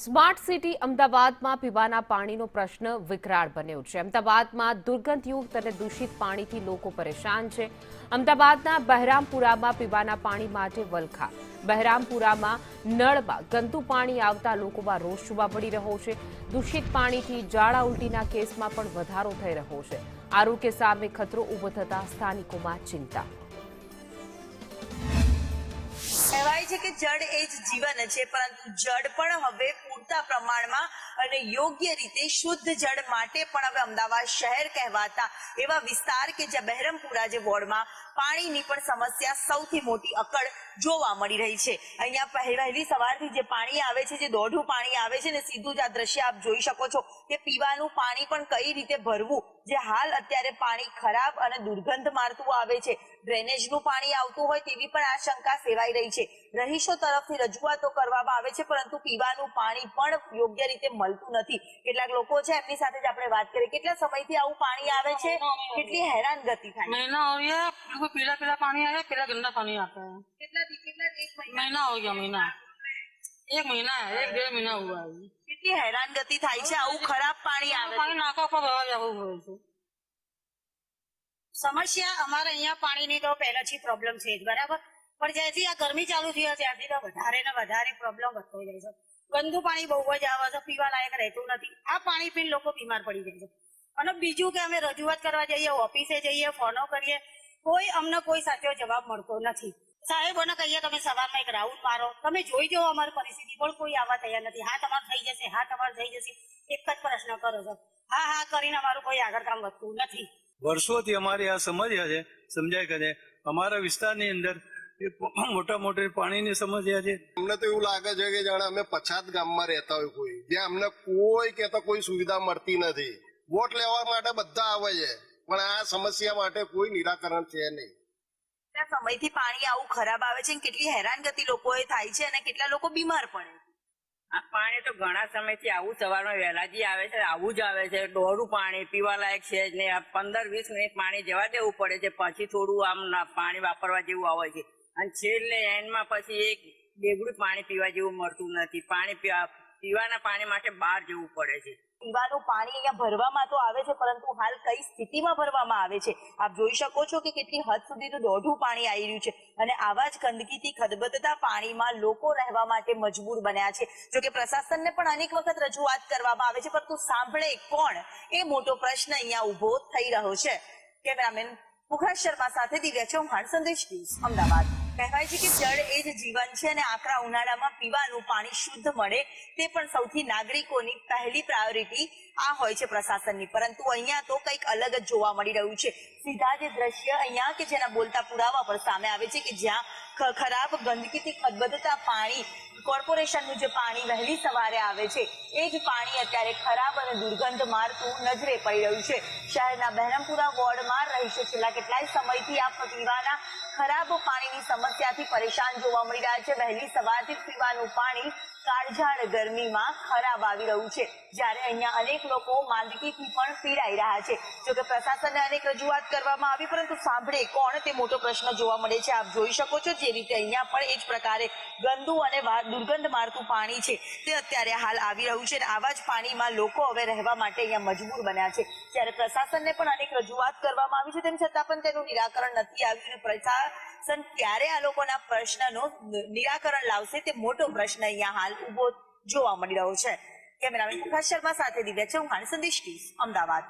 Smart city અમદાવાદમાં પીવાના પાણીનો પ્રશ્ન વિકરાળ બન્યો છે। અમદાવાદમાં દુર્ગંધયુક્ત અને દૂષિત પાણીથી લોકો પરેશાન છે। અમદાવાદના બહેરામપુરામાં પીવાના પાણી માટે વલખા। બહેરામપુરામાં નળમાં ગંદુ પાણી આવતા લોકોમાં રોષ જોવા મળી રહ્યો છે। દૂષિત પાણીથી ઝાડા ઉલટીના કેસમાં પણ વધારો થઈ રહ્યો છે। આરોગ્ય સામે ખતરો ઊભો થતા સ્થાનિકોમાં ચિંતા। કહેવાય છે કે જળ એ જ જીવન છે, પરંતુ જળ પણ હવે પૂરતા પ્રમાણમાં અને યોગ્ય રીતે શુદ્ધ જળ માટે પણ હવે અમદાવાદ શહેર કહેવાતા એવા વિસ્તાર કે જ્યાં બહેરામપુરા જે વોર્ડમાં પાણીની પણ સમસ્યા સૌથી મોટી અકળ જોવા મળી રહી છે। અહીંયા વહેલી સવારથી જે પાણી આવે છે, જે દોઢું પાણી આવે છે ને સીધું જ આ દ્રશ્ય આપ જોઈ શકો છો કે પીવાનું પાણી પણ કઈ રીતે ભરવું, જે હાલ અત્યારે પાણી ખરાબ અને દુર્ગંધ મારતું આવે છે, ડ્રેનેજનું પાણી આવતું હોય તેવી પણ આશંકા સેવાઈ રહી છે। રહીશો તરફથી રજૂઆતો કરવામાં આવે છે, પરંતુ પીવાનું પાણી પણ યોગ્ય રીતે મળતું નથી। કેટલાક લોકો છે એમની સાથે જ આપણે વાત કરીએ। કેટલા સમયથી આવું પાણી આવે છે, કેટલી હેરાનગતિ થાય? महीना हो गया, पीला पीला पानी आया, पीला गंदा पानी आता है। महीना हो गया, महीना एक महीना है, एक डेढ़ महीना हुआ है। કેટલી હેરાનગતિ થાય છે આવું ખરાબ પાણી આવે? पानी नाका पर भरा जવું હોય છે। સમસ્યા અમારે અહીંયા પાણીની તો પહેલાથી પ્રોબ્લેમ છે જ, બરાબર, પણ જ્યાંથી આ ગરમી ચાલુ થઈ ત્યારથી તો વધારે ને વધારે પ્રોબ્લેમ વધતો જાય છે। ગંદુ પાણી બહુ જ આવે છે, પીવા લાયક રહેતું નથી। આ પાણી પીને લોકો બીમાર પડી જાય છે। અને બીજું કે અમે રજૂઆત કરવા જઈએ, ઓફિસે જઈએ, ફોનો કરીએ, અમને કોઈ સાચો જવાબ મળતો નથી। સાહેબોને કહીએ તમે સવારમાં એક રાઉન્ડ મારો, તમે જોઈ જાઓ અમારી પરિસ્થિતિ, પણ કોઈ આવવા તૈયાર નથી। હા તમારે થઈ જશે, હા તમારે થઈ જશે, એક જ પ્રશ્ન કરો છો, હા હા કરીને અમારું કોઈ આગળ કામ વધતું નથી। વર્ષોથી અમારી આ સમસ્યા છે, સમજાય કરે અમારા વિસ્તારની અંદર મોટા મોટી પાણીની સમસ્યા છે। અમને તો એવું લાગે છે કે જાણે અમે પછાત ગામમાં રહેતા હોય કોઈ, જ્યાં અમને કોઈ કહેતા કોઈ સુવિધા મળતી નથી। વોટ લેવા માટે બધા આવે છે, પણ આ સમસ્યા માટે કોઈ નિરાકરણ છે નહીં। કેટલા સમયથી પાણી આવું ખરાબ આવે છે, કેટલી હેરાનગતિ લોકોએ થાય છે અને કેટલા લોકો બીમાર પડે? આ પાણી તો ઘણા સમયથી આવું સવારમાં વહેલાજી આવે છે, આવું જ આવે છે। દોઢું પાણી પીવા લાયક છે જ નહીં। 15-20 મિનિટ પાણી જવા દેવું પડે છે, પછી થોડું આમ પાણી વાપરવા જેવું આવે છે, અને છેલ્લે એન્ડમાં પછી એક બેગડું પાણી પીવા જેવું મળતું નથી। પાણી પીવાના પાણી માટે બહાર જવું પડે છે। પીવાનું પાણી અહીંયા ભરવામાં તો આવે છે, પરંતુ હાલ કઈ સ્થિતિમાં ભરવામાં આવે છે આપ જોઈ શકો છો કે કેટલી હદ સુધી તો દોઢું પાણી આવી રહ્યું છે, અને આવા જ ગંદકીથી ખદબદતા પાણીમાં લોકો રહેવા માટે મજબૂર બન્યા છે। જોકે પ્રશાસનને પણ અનેક વખત રજૂઆત કરવામાં આવે છે, પરંતુ સાંભળે કોણ, એ મોટો પ્રશ્ન અહીંયા ઉભો થઈ રહ્યો છે। કેમેરામેન પુખરાજ શર્મા સાથે દિવ્યા ચૌહાણ, સંદેશ ન્યૂઝ, અમદાવાદ। કહેવાય છે કે જળ એ જ જીવન છે, અને આકરા ઉનાળામાં પીવાનું પાણી શુદ્ધ મળે તે પણ સૌથી નાગરિકોની પહેલી પ્રાયોરિટી આ હોય છે પ્રશાસનની, પરંતુ અહીંયા તો કંઈક અલગ જ જોવા મળી રહ્યું છે। સીધા જે દ્રશ્ય અહીંયા કે જેના બોલતા પુરાવા પર સામે આવે છે કે જ્યાં ખરાબ ગંદકીથી ખદબદતા પાણી, કોર્પોરેશનનું જે પાણી વહેલી સવારે આવે છે એ જ પાણી અત્યારે ખરાબ અને દુર્ગંધ મારતું નજરે પડી રહ્યું છે। શહેરના બહેરામપુરા વોર્ડમાં રહીશો છેલ્લા કેટલાય સમયથી આ પીવાના ખરાબ પાણીની સમસ્યાથી પરેશાન જોવા મળી રહ્યા છે। વહેલી સવારથી પીવાનું પાણી કાળઝાળ ગરમીમાં ખરાબ આવી રહ્યું છે, જ્યારે અહીંયા અનેક લોકો માંદગીથી પણ પીડાઈ રહ્યા છે। જોકે પ્રશાસનને અનેક રજૂઆત કરવામાં આવી, પરંતુ સાંભળે કોણ, તે મોટો પ્રશ્ન જોવા મળે છે। આપ જોઈ શકો છો જે રીતે અહીંયા પણ એ જ પ્રકારે ગંદુ અને દુર્ગંધ મારતું પાણી છે તે અત્યારે હાલ આવી રહ્યું છે, અને આવા જ પાણીમાં લોકો હવે રહેવા માટે અહીંયા મજબૂર બન્યા છે। જ્યારે પ્રશાસનને પણ અનેક રજૂઆત કરવામાં આવી છે, તેમ છતાં પણ તેનું નિરાકરણ નથી આવ્યું, અને પ્રશાસન ક્યારે આ લોકોના પ્રશ્નનો નિરાકરણ લાવશે તે મોટો પ્રશ્ન અહીંયા હાલ ઉભો જોવા મળી રહ્યો છે। કેમેરામેન પુખરાજ શર્મા સાથે દિવ્યા ચૌહાણ, સંદેશ ન્યૂઝ, અમદાવાદ।